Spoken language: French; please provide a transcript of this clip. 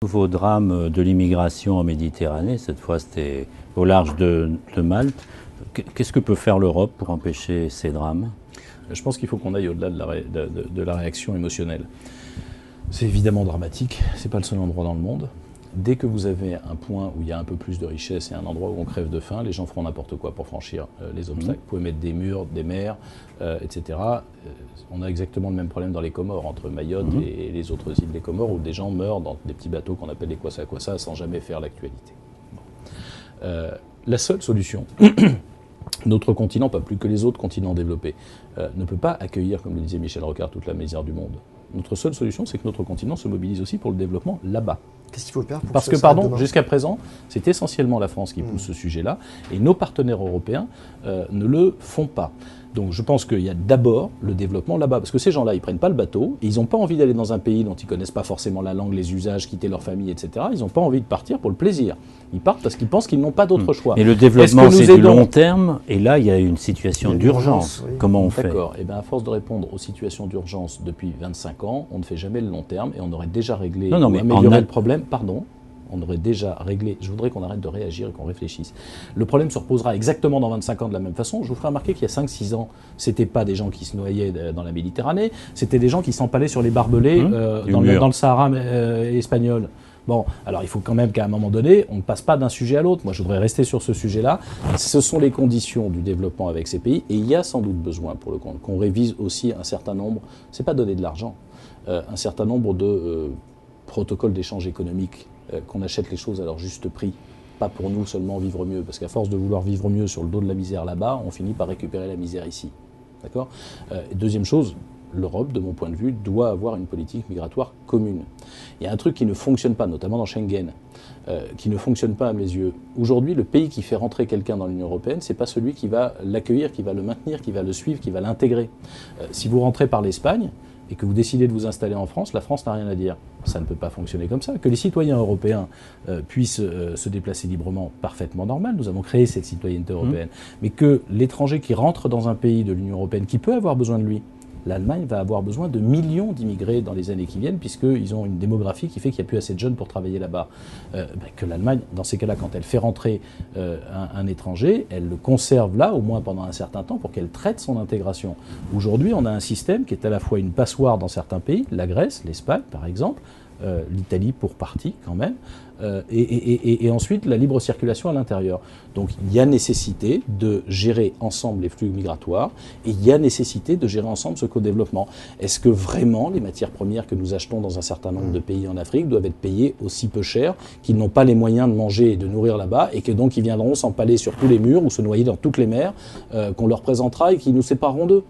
Nouveau drame de l'immigration en Méditerranée, cette fois c'était au large de Malte. Qu'est-ce que peut faire l'Europe pour empêcher ces drames? Je pense qu'il faut qu'on aille au-delà de la réaction émotionnelle. C'est évidemment dramatique, c'est pas le seul endroit dans le monde. Dès que vous avez un point où il y a un peu plus de richesse et un endroit où on crève de faim, les gens feront n'importe quoi pour franchir les obstacles. Vous pouvez mettre des murs, des mers, etc. On a exactement le même problème dans les Comores, entre Mayotte et les autres îles des Comores, où des gens meurent dans des petits bateaux qu'on appelle des kwassa-kwassa sans jamais faire l'actualité. Bon. La seule solution, notre continent, pas plus que les autres continents développés, ne peut pas accueillir, comme le disait Michel Rocard, toute la misère du monde. Notre seule solution, c'est que notre continent se mobilise aussi pour le développement là-bas. Qu'est-ce qu'il faut faire pour Parce que, pardon, jusqu'à présent, c'est essentiellement la France qui pousse ce sujet-là, et nos partenaires européens ne le font pas. Donc je pense qu'il y a d'abord le développement là-bas, parce que ces gens-là, ils prennent pas le bateau, et ils n'ont pas envie d'aller dans un pays dont ils connaissent pas forcément la langue, les usages, quitter leur famille, etc. Ils n'ont pas envie de partir pour le plaisir. Ils partent parce qu'ils pensent qu'ils n'ont pas d'autre choix. Et le développement, c'est du long terme, et là, il y a une situation d'urgence. Oui. Comment on fait? D'accord. Et bien, à force de répondre aux situations d'urgence depuis 25 ans, on ne fait jamais le long terme, et on aurait déjà réglé, mais amélioré le problème. Pardon. On aurait déjà réglé. Je voudrais qu'on arrête de réagir et qu'on réfléchisse. Le problème se reposera exactement dans 25 ans de la même façon. Je vous ferai remarquer qu'il y a 5-6 ans, c'était pas des gens qui se noyaient dans la Méditerranée, c'était des gens qui s'empalaient sur les barbelés dans le Sahara espagnol. Bon, alors il faut quand même qu'à un moment donné, on ne passe pas d'un sujet à l'autre. Moi, je voudrais rester sur ce sujet-là. Ce sont les conditions du développement avec ces pays, et il y a sans doute besoin, pour le compte, qu'on révise aussi un certain nombre. C'est pas donner de l'argent, un certain nombre de protocoles d'échange économique. Qu'on achète les choses à leur juste prix. Pas pour nous seulement vivre mieux, parce qu'à force de vouloir vivre mieux sur le dos de la misère là-bas, on finit par récupérer la misère ici. D'accord ? Deuxième chose, l'Europe, de mon point de vue, doit avoir une politique migratoire commune. Il y a un truc qui ne fonctionne pas, notamment dans Schengen, qui ne fonctionne pas à mes yeux. Aujourd'hui, le pays qui fait rentrer quelqu'un dans l'Union européenne, c'est pas celui qui va l'accueillir, qui va le maintenir, qui va le suivre, qui va l'intégrer. Si vous rentrez par l'Espagne, et que vous décidez de vous installer en France, la France n'a rien à dire. Ça ne peut pas fonctionner comme ça. Que les citoyens européens puissent se déplacer librement, parfaitement normal. Nous avons créé cette citoyenneté européenne. Mais que l'étranger qui rentre dans un pays de l'Union européenne, qui peut avoir besoin de lui, l'Allemagne va avoir besoin de millions d'immigrés dans les années qui viennent, puisqu'ils ont une démographie qui fait qu'il n'y a plus assez de jeunes pour travailler là-bas. Que l'Allemagne, dans ces cas-là, quand elle fait rentrer un étranger, elle le conserve là, au moins pendant un certain temps, pour qu'elle traite son intégration. Aujourd'hui, on a un système qui est à la fois une passoire dans certains pays, la Grèce, l'Espagne par exemple, l'Italie pour partie quand même, et ensuite la libre circulation à l'intérieur. Donc il y a nécessité de gérer ensemble les flux migratoires, et il y a nécessité de gérer ensemble ce co-développement. Est-ce que vraiment les matières premières que nous achetons dans un certain nombre de pays en Afrique doivent être payées aussi peu cher qu'ils n'ont pas les moyens de manger et de nourrir là-bas, et que donc ils viendront s'empaler sur tous les murs ou se noyer dans toutes les mers qu'on leur présentera et qui nous sépareront d'eux?